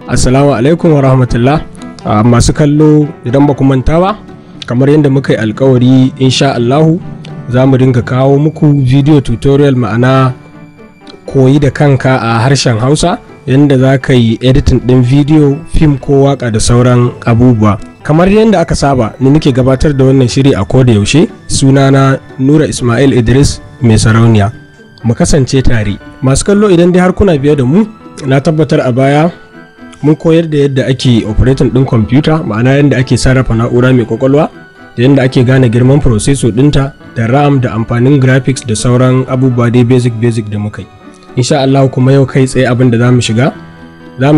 Assalamu alaikum wa rahmatullah. Masu kallo, idan ba ku manta ba, kamar yadda muka yi alkawari, insha Allahu za mu dinga kawo muku video tutorial, ma'ana koyi da kanka a harshen Hausa, yadda za ka yi editing ɗin video, film ko waka da sauran abubuwa. Kamar yadda aka saba, ni nake gabatar da wannan shiri a koda yaushe. Sunana Nura Ismail Idris mai sarauniya. Mu kasance tare. Masu kallo, idan dai har kuna biye da mu, na tabbatar a baya mun koyar da yadda ake operating din kwamfuta, ma'ana yadda ake sarrafa na'ura mai kwakwalwa, da yadda ake gane girman processor dinta, da RAM, da amfanin graphics da sauran abubuwa dai basic da muka yi. Insha Allah kuma yau kai tsaye abin da zamu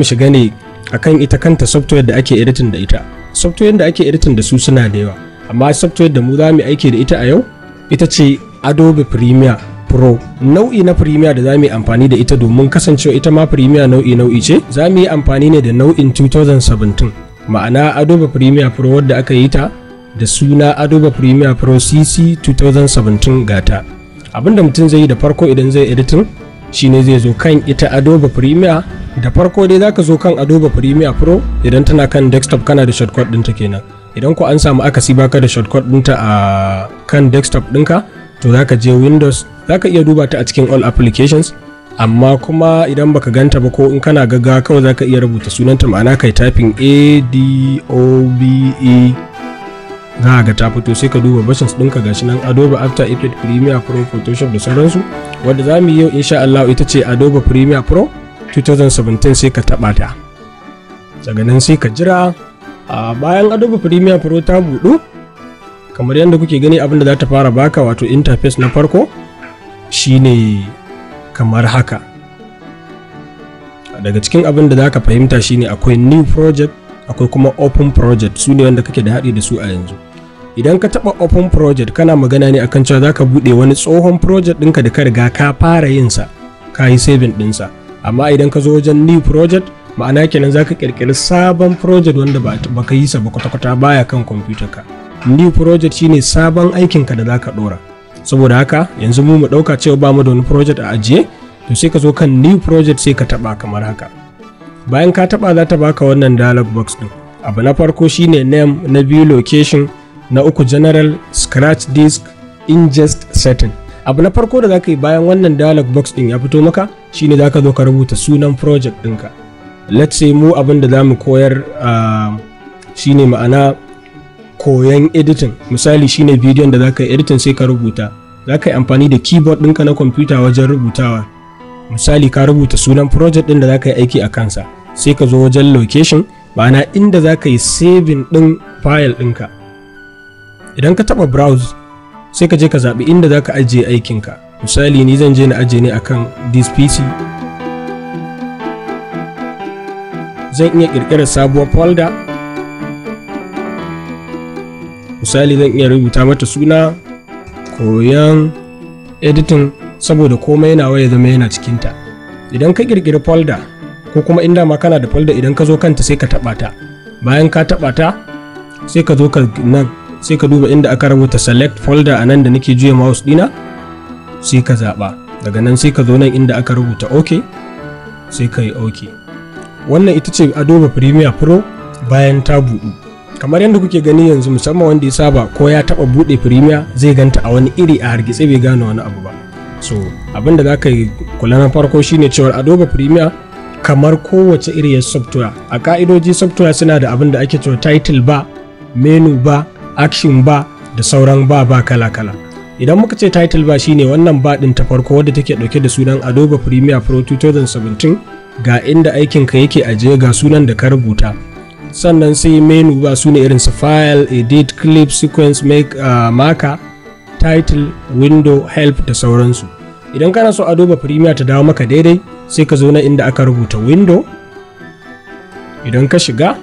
shiga ne akan ita kanta software da ake editing da ita. Software da ake editing da su suna da yawa, amma software da mu zamu aiki da ita a yau ita ce Adobe Premiere Pro. Nau'i na Premiere da zamu yi amfani da ita, domin kasancewa ita ma Premiere nau'i ce, zamu yi amfani ne da nau'in 2017, ma'ana Adobe Premiere Pro wadda aka yi ta da suna Adobe Premiere Pro CC 2017 gata. Abinda mutum zai yi da farko idan zai editing shine zai zo kan ita Adobe Premiere. Da farko dai zaka zo kan Adobe Premiere Pro idan tana kan desktop, kana da shortcut ɗinta kenan. Idan ko an samu akasi baka da shortcut ɗinta a kan desktop ɗinka, to zaka je Windows, zaka iya duba ta a cikin all applications, amma kuma idan baka ganta ba ko in kana gaggawa kawai zaka iya rubuta sunanta, ma'ana kai typing ADOBE, za ga ta fito. Sai ka duba versions ɗinka, gashi nan Adobe After Effects, Premiere Pro, Photoshop da sauransu. Wanda za mu yi yau insha Allah ita ce Adobe Premiere Pro 2017. Sai ka taɓa ta, daga nan sai ka jira. Bayan Adobe Premiere Pro ta buɗu, kamar yadda kuke gani, abinda za ta fara baka, wato interface na farko shine kamar haka. Daga cikin abinda za ka fahimta shine akwai new project, akwai kuma open project. Su ne wanda kake da haɗi da su a yanzu. Idan ka taɓa open project, kana magana ne akan cewa za ka buɗe wani tsohon project ɗinka da ka riga ka fara yinsa, ka yi saving ɗinsa. Amma idan ka zo wajen new project, ma'ana kenan za ka ƙirƙiri sabon project wanda ba ka yi sa ba kwata-kwata, baya kan kwamfutar ka. New project shine sabon aikinka da za ka ɗora. Saboda haka yanzu mu ɗauka cewa ba mu da wani project a ajiye, to sai ka zo kan new project, sai ka taɓa kamar haka. Bayan ka taɓa, za ta baka wannan dialog box ɗin. Abu na farko shine name, na biyu location, na uku general, scratch disk, ingest setting. Abu na farko da za ka yi bayan wannan dialog box ɗin ya fito maka shine za ka zo ka rubuta sunan project ɗinka. Let's say mu abin da za mu koyar shine ma'ana koyan editing. Misali shine bidiyon da za ka yi editing, sai ka rubuta. Za ka yi amfani da keyboard ɗinka na kwamfuta wajen rubutawa. Misali ka rubuta sunan project ɗin da za ka yi aiki a kansa, sai ka zo wajen location, ma'ana inda za ka yi saving ɗin file ɗinka. Idan ka taɓa browse, sai ka je ka zaɓi inda za ka ajiye aikinka. Misali ni zan je na ajiye ne akan this PC. Zan iya ƙirƙirar sabuwar folder. Misali zan iya rubuta mata suna koyan editing, saboda komai nawa ya zama yana cikinta. Idan ka ƙirƙiri folder, ko kuma inda ma kana da folder, idan ka zo kanta sai ka taɓa ta. Bayan ka taɓa ta, sai ka zo nan, sai ka duba inda aka rubuta select folder a nan da nake juya mouse dina, sai ka zaɓa. Daga nan sai ka zo nan inda aka rubuta OK, sai ka yi OK. Wannan ita ce Adobe Premiere Pro bayan ta buɗu. Kamar yadda kuke gani yanzu, musamman wanda ya saba ko ya taɓa buɗe Premiere, zai ganta a wani iri a hargitse, bai gane wani abu ba. So abinda za ka yi kula na farko shine cewa Adobe Premiere kamar kowace iriyar software, a ka'idoji software suna da abin da ake cewa title bar, menu bar, action bar da sauran ba kala-kala. Idan muka ce title bar shine wannan bar din ta farko wadda take dauke da sunan Adobe Premiere Pro 2017, ga inda aikinka yake ajiye, ga sunan da ka rubuta. Sannan sai menu bar, su ne irin su file, edit, clip, sequence, make, marker, title, window, help da sauransu. Idan kana so Adobe Premiere ta dawo maka daidai, sai ka zo na inda aka rubuta window. Idan ka shiga,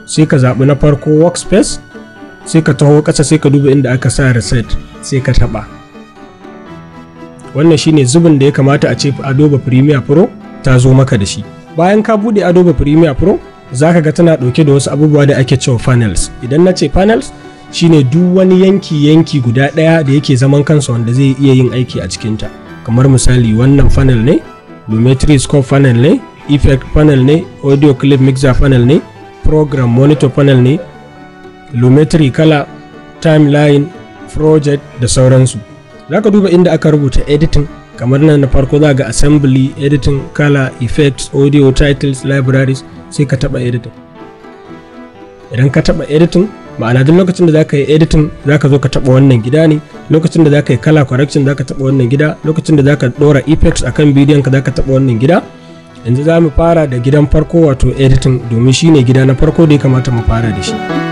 sai ka zaɓi na farko workspace, sai ka taho ƙasa, sai ka duba inda aka sa reset, sai ka taɓa. Wannan shine zubin da ya kamata a ce Adobe Premiere Pro ta zo maka da shi. Bayan ka buɗe Adobe Premiere Pro, za ka ga tana ɗauke da wasu abubuwa da ake cewa panels. Idan na ce panels, shine duk wani yanki guda ɗaya da yake zaman kansa wanda zai iya yin aiki a cikinta. Kamar misali wannan funnel ne, Lumetri Scope funnel ne, effect panel ne, audio clip mixer panel ne, program monitor panel ne, lumetri color, timeline, project da sauransu. Za ka duba inda aka rubuta editing, kamar nan na farko za ga assembly, editing, color, effects, audio, titles, libraries, sai ka taba editing. Idan ka taba editing, ma'ana duk lokacin da za ka yi editing za ka zo ka taba wannan gida ne, lokacin da za ka yi color correction za ka taba wannan gida, lokacin da za ka dora effects akan bidiyon ka za ka taba wannan gida. Yanzu za mu fara da gidan farko wato editing, domin shine gida na farko da ya kamata mu fara da shi.